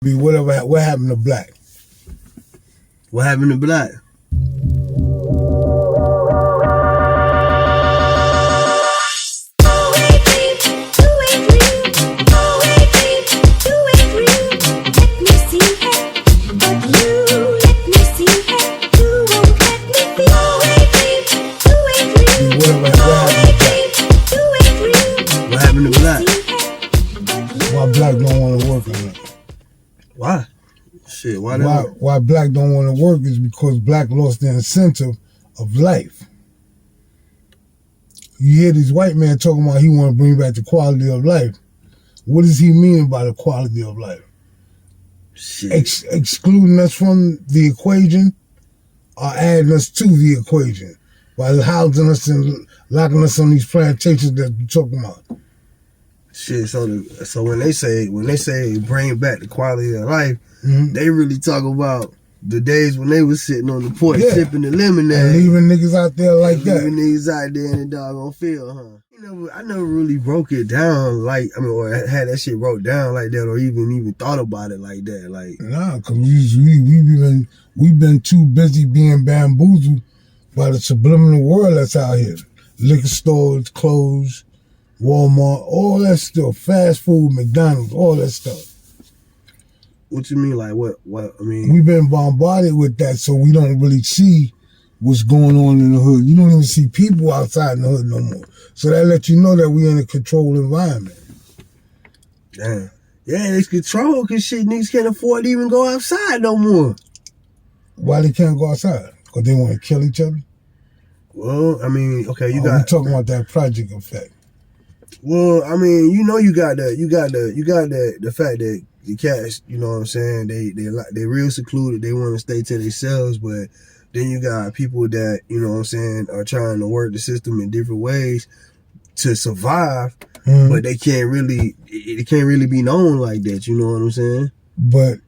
What happened to black? What happened to black? What happened to black? Why black don't want to work on it? Why? Shit, why black don't want to work is because black lost the incentive of life. You hear this white man talking about he want to bring back the quality of life. What does he mean by the quality of life? Shit. Excluding us from the equation or adding us to the equation by housing us and locking us on these plantations that you're talking about. Shit, so when they say bring back the quality of life, they really talk about the days when they was sitting on the porch sipping the lemonade and leaving niggas out there like that. Leaving niggas out there in the doggone field, huh? I never really broke it down or had that shit wrote down like that, or even thought about it like that. Like, nah, cause we've been too busy being bamboozled by the subliminal world that's out here. Liquor stores, clothes, Walmart, all that stuff, fast food, McDonald's, all that stuff. What you mean, like what? I mean, we've been bombarded with that, so we don't really see what's going on in the hood. You don't even see people outside in the hood no more. So that lets you know that we're in a controlled environment. Damn. Yeah, it's controlled because shit, niggas can't afford to even go outside no more. Why they can't go outside? Because they want to kill each other? Well, I mean, okay, we talking about that project effect. Well, I mean, you got the fact that the cats, you know what I'm saying, they real secluded, they want to stay to themselves, but then you got people that, you know what I'm saying, are trying to work the system in different ways to survive, but it can't really be known like that, you know what I'm saying? But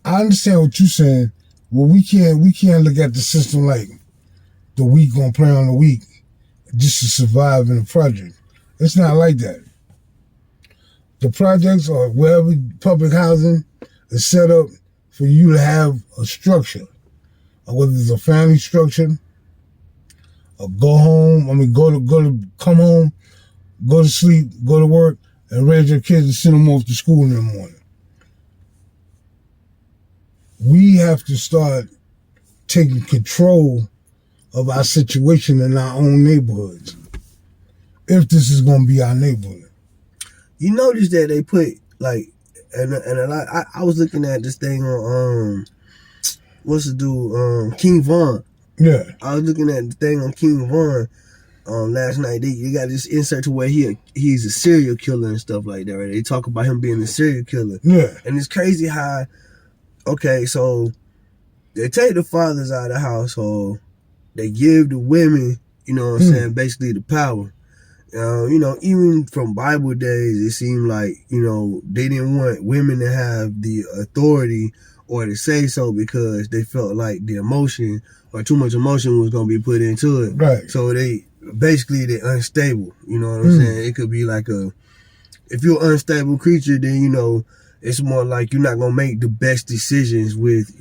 I understand what you're saying. Well, we can't look at the system like the weak gonna play on the weak just to survive in a project. It's not like that. The projects or wherever public housing is set up for you to have a structure, or whether it's a family structure, or come home, go to sleep, go to work, and raise your kids and send them off to school in the morning. We have to start taking control of our situation in our own neighborhoods, if this is going to be our neighborhood. You notice that they put like, and a lot. I was looking at this thing on what's the dude, King Von. Yeah, I was looking at the thing on King Von last night. They got this insert to where he's a serial killer and stuff like that. Right? They talk about him being a serial killer. Yeah, and it's crazy how, okay, so they take the fathers out of the household, they give the women, you know what I'm saying, basically the power. Even from Bible days, it seemed like, they didn't want women to have the authority or to say so because they felt like the emotion or too much emotion was going to be put into it. Right. So they're unstable. You know what I'm saying? It could be like if you're an unstable creature, then, it's more like you're not going to make the best decisions with,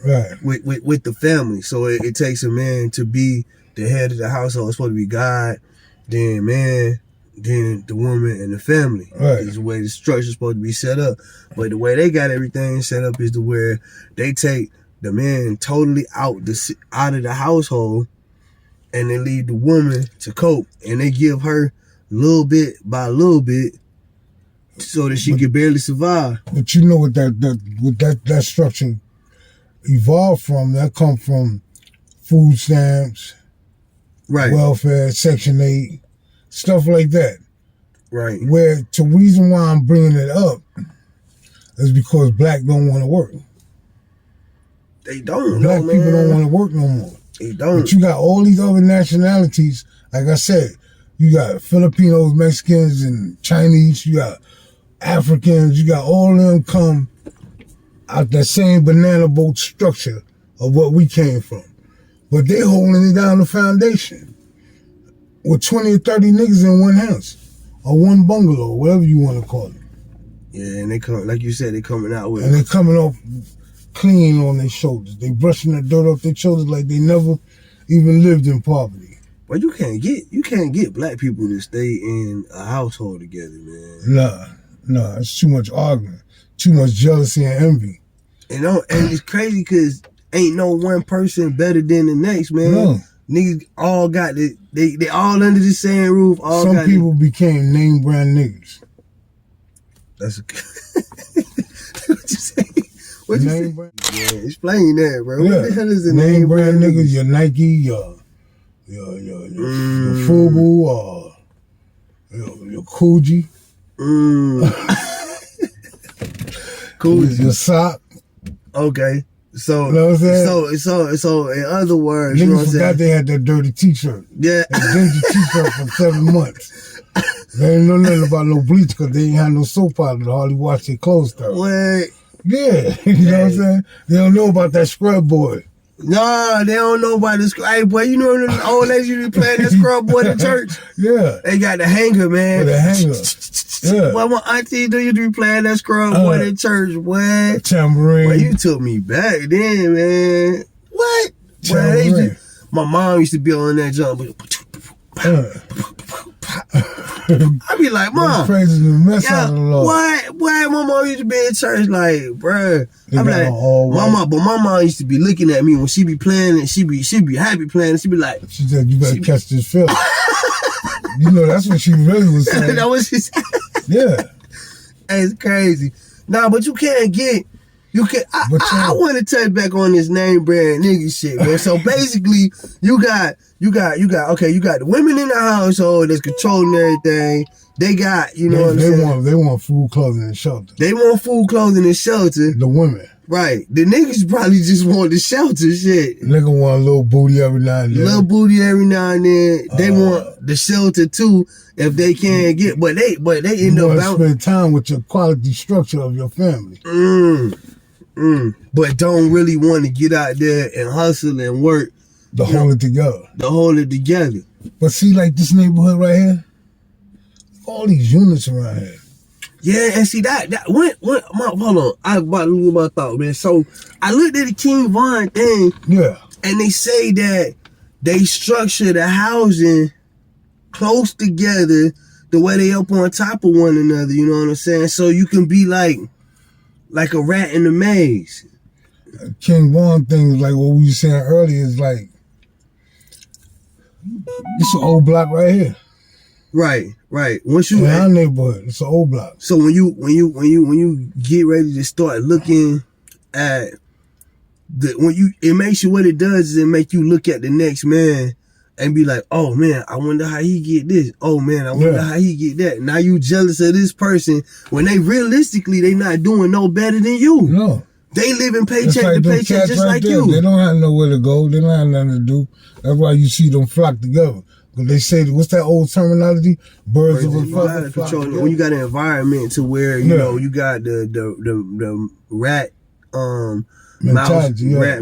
right. with the family. So it takes a man to be the head of the household. It's supposed to be God, then man, then the woman and the family. Right. Is the way the structure's supposed to be set up. But the way they got everything set up is to where they take the man totally out of the household and they leave the woman to cope. And they give her little bit by little bit so that she can barely survive. But you know what that structure evolved from? That come from food stamps, right, welfare, Section 8, stuff like that. Right. Where the reason why I'm bringing it up is because black don't want to work. They don't. Black people don't want to work no more. They don't. But you got all these other nationalities. Like I said, you got Filipinos, Mexicans, and Chinese. You got Africans. You got all of them come out that same banana boat structure of what we came from. But they holding it down the foundation with 20 or 30 niggas in one house or one bungalow, whatever you want to call it. Yeah, and they come, like you said, they coming out with and they coming off clean on their shoulders. They brushing the dirt off their shoulders like they never even lived in poverty. But you can't get black people to stay in a household together, man. Nah, it's too much arguing, too much jealousy and envy. And it's crazy because ain't no one person better than the next, man. No. Niggas all got it. They all under the same roof. Some people became name brand niggas. That's what you say. What you say? Brand? Yeah, explain that, bro. Yeah. What the hell is a name brand niggas? Your Nike, your Fubu, or your Coogee. Coogee. Your sock. Okay. So, you know what I'm saying? So in other words, niggas you know what I'm forgot saying? they had that dirty t-shirt. Yeah. That dingy t-shirt for 7 months. They ain't know nothing about no bleach because they ain't had no soap powder to hardly wash their clothes though. What? Yeah, you know what I'm saying? They don't know about that scrub boy. No, they don't know about the scrub. Hey, boy, you know the old ladies used to be playing that scrub boy in church? Yeah. They got the hanger, man. With a hanger. Yeah. Boy, my auntie do you be playing that scrub boy in church, boy? Tambourine. Boy, you took me back then, man. What? Boy, my mom used to be on that jump. I be like, Mom, crazy to mess out of the Lord. What? My mom used to be in church like, bruh. I be like, my mom used to be looking at me when she be playing and she be happy playing and she be like, she said, you better catch this film. You know, that's what she really was saying. That was she said. Yeah. It's crazy. Nah, but you can't get. I want to touch back on this name brand nigga shit, man. So basically, you got the women in the household that's controlling everything. They got, you know what I'm saying? They want food, clothing, and shelter. They want food, clothing, and shelter. The women. Right. The niggas probably just want the shelter shit. Nigga want a little booty every now and then. Little booty every now and then. They want the shelter too if they can't get, but they end up spend time with your quality structure of your family. But don't really want to get out there and hustle and work to hold it together. But see, like this neighborhood right here, all these units around here. Yeah, and see hold on, I about to lose my thought, man. So I looked at the King Von thing, and they say that they structure the housing close together the way they up on top of one another. You know what I'm saying? So you can be like a rat in the maze. King Von thing is like what we were saying earlier. Is like it's an old block right here. Right. Once you in our neighborhood, it's an old block. So when you get ready to start looking at it makes you, what it does is it make you look at the next man and be like, oh man, I wonder how he get this. Oh man, I wonder how he get that. Now you jealous of this person when they realistically they not doing no better than you. No. They living paycheck to paycheck just like you. They don't have nowhere to go. They don't have nothing to do. That's why you see them flock together. But they say, what's that old terminology? Birds of a feather flock together. When you got an environment to where you know you got the rat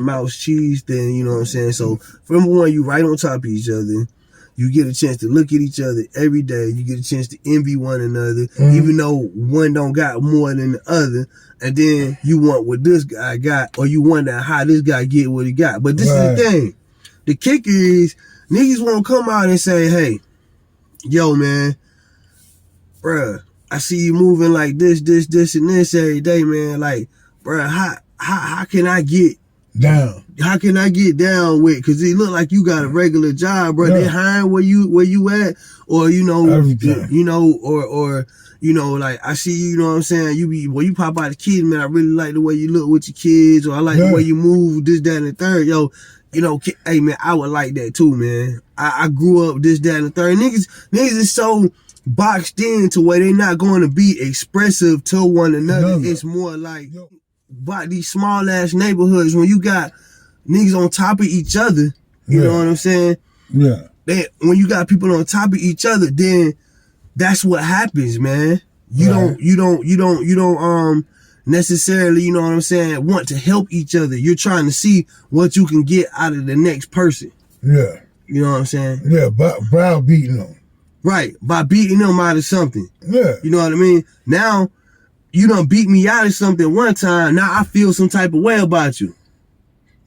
mouse cheese thing, you know what I'm saying? So for number one, you right on top of each other. You get a chance to look at each other every day. You get a chance to envy one another, even though one don't got more than the other. And then you want what this guy got, or you wonder how this guy get what he got. But this is the thing. The kicker is, niggas won't come out and say, hey, yo, man, bruh, I see you moving like this, and this every day, man. Like, bruh, how can I get down? How can I get down with? Because it look like you got a regular job, bro. They hiring where you at, or everything. or like I see you know what I'm saying. You pop out the kids, man. I really like the way you look with your kids, or I like the way you move, this, that, and the third, yo. Hey man, I would like that too, man. I grew up this, that, and the third. Niggas is so boxed in to where they're not going to be expressive to one another. It's more like by these small ass neighborhoods when you got niggas on top of each other. You know what I'm saying? Yeah. When you got people on top of each other, then that's what happens, man. You don't necessarily, you know what I'm saying, want to help each other. You're trying to see what you can get out of the next person. Yeah. You know what I'm saying? Yeah, by beating them. Right, by beating them out of something. Yeah. You know what I mean? Now, you done beat me out of something one time. Now I feel some type of way about you.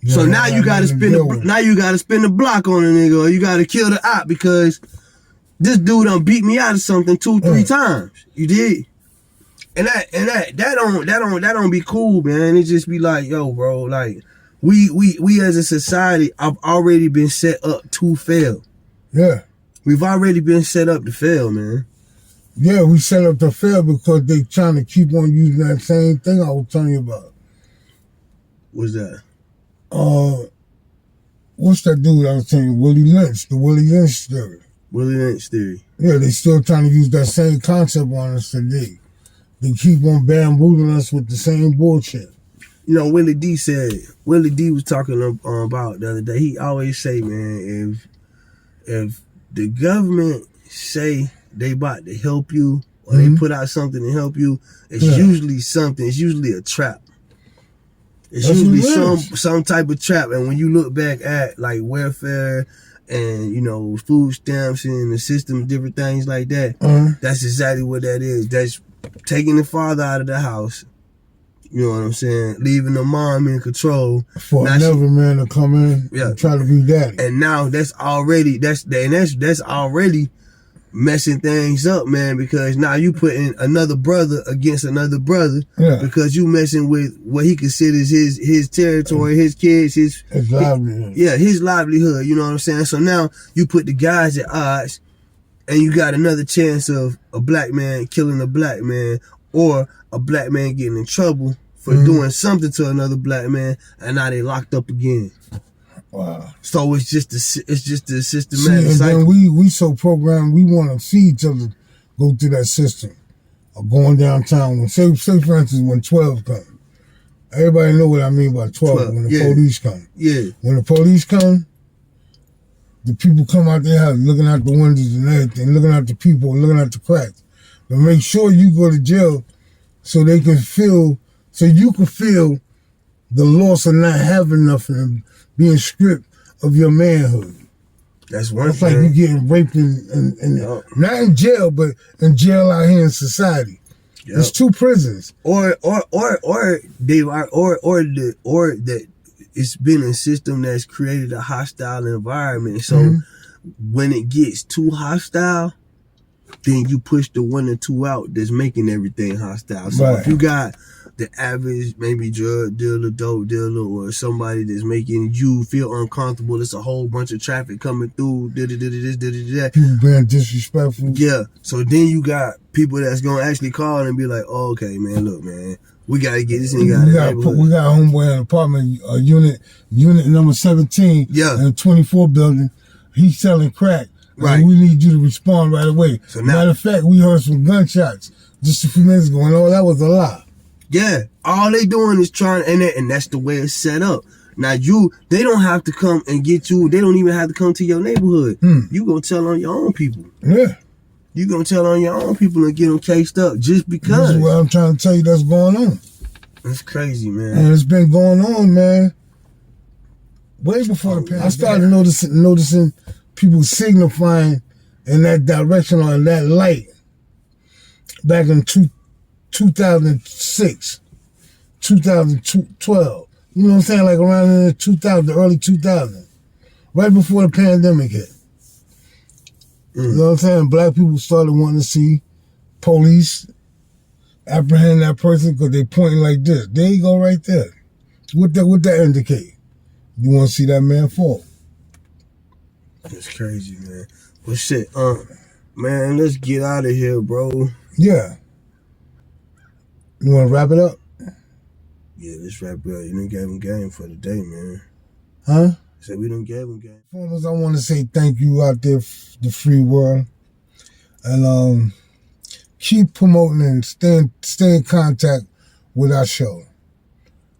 Yeah, So now you gotta spin the block on a nigga, or you gotta kill the op because this dude done beat me out of something 2-3 times. You did. And that don't be cool, man. It just be like, yo, bro, like we as a society have already been set up to fail. Yeah. We've already been set up to fail, man. Yeah, we set up to fail because they trying to keep on using that same thing I was telling you about. What's that? What's that dude I was telling you? Willie Lynch, the Willie Lynch theory. Willie Lynch theory. Yeah, they still trying to use that same concept on us today. They keep on bamboozling us with the same bullshit. You know, Willie D was talking about the other day. He always say, man, if the government say they about to help you or they put out something to help you, it's usually something. It's usually a trap. It's usually some type of trap. And when you look back at like welfare and, you know, food stamps and the system, different things like that, that's exactly what that is. That's taking the father out of the house. You know what I'm saying? Leaving the mom in control. For another man to come in and try to be daddy. And now that's already messing things up, man, because now you putting another brother against another brother because you messing with what he considers his territory, his kids, his livelihood. His livelihood, you know what I'm saying? So now you put the guys at odds and you got another chance of a black man killing a black man or a black man getting in trouble for doing something to another black man, and now they locked up again. Wow. So it's just a systematic cycle. Then we so programmed, we want to see each other go through that system of going downtown. When say for instance, when 12 come, everybody know what I mean by 12. When the police come, when the police come, the people come out their house looking out the windows and everything, looking at the people, looking at the cracks. But make sure you go to jail so you can feel the loss of not having nothing and being stripped of your manhood. That's one It's thing. like you getting raped not in jail, but in jail out here in society. Yep. There's 2 prisons. Or that it's been a system that's created a hostile environment. So when it gets too hostile, then you push the 1 or 2 out that's making everything hostile. So if you got the average maybe drug dealer, dope dealer, or somebody that's making you feel uncomfortable, there's a whole bunch of traffic coming through, people being disrespectful. Yeah. So then you got people that's gonna actually call and be like, oh, okay, man, look, man, we gotta get this nigga out of the neighborhood. We got a homeboy in an apartment, unit number 17 in a 24 building. He's selling crack. Right. And we need you to respond right away. So now, matter of fact, we heard some gunshots just a few minutes ago, and all that was a lie. Yeah, all they doing is trying, and that's the way it's set up. Now they don't have to come and get you. They don't even have to come to your neighborhood. You gonna tell on your own people. Yeah, you gonna tell on your own people and get them cased up just because. This is what I'm trying to tell you. That's going on. That's crazy, man. And it's been going on, man. Way before the pandemic. I started noticing people signifying in that direction or in that light back in 2006, 2012. You know what I'm saying? Like around in the early 2000s, right before the pandemic hit. You know what I'm saying? Black people started wanting to see police apprehend that person because they pointing like this. There you go, right there. What that indicate? You want to see that man fall? It's crazy, man. Well, shit, man, let's get out of here, bro. Yeah. You want to wrap it up? Yeah, let's wrap it up. You done gave him game for the day, man. Huh? I said we done gave him game. Foremost, I want to say thank you out there, the free world. And keep promoting and stay in contact with our show.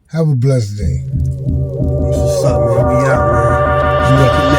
Have a blessed day. What's up, man? We out, man.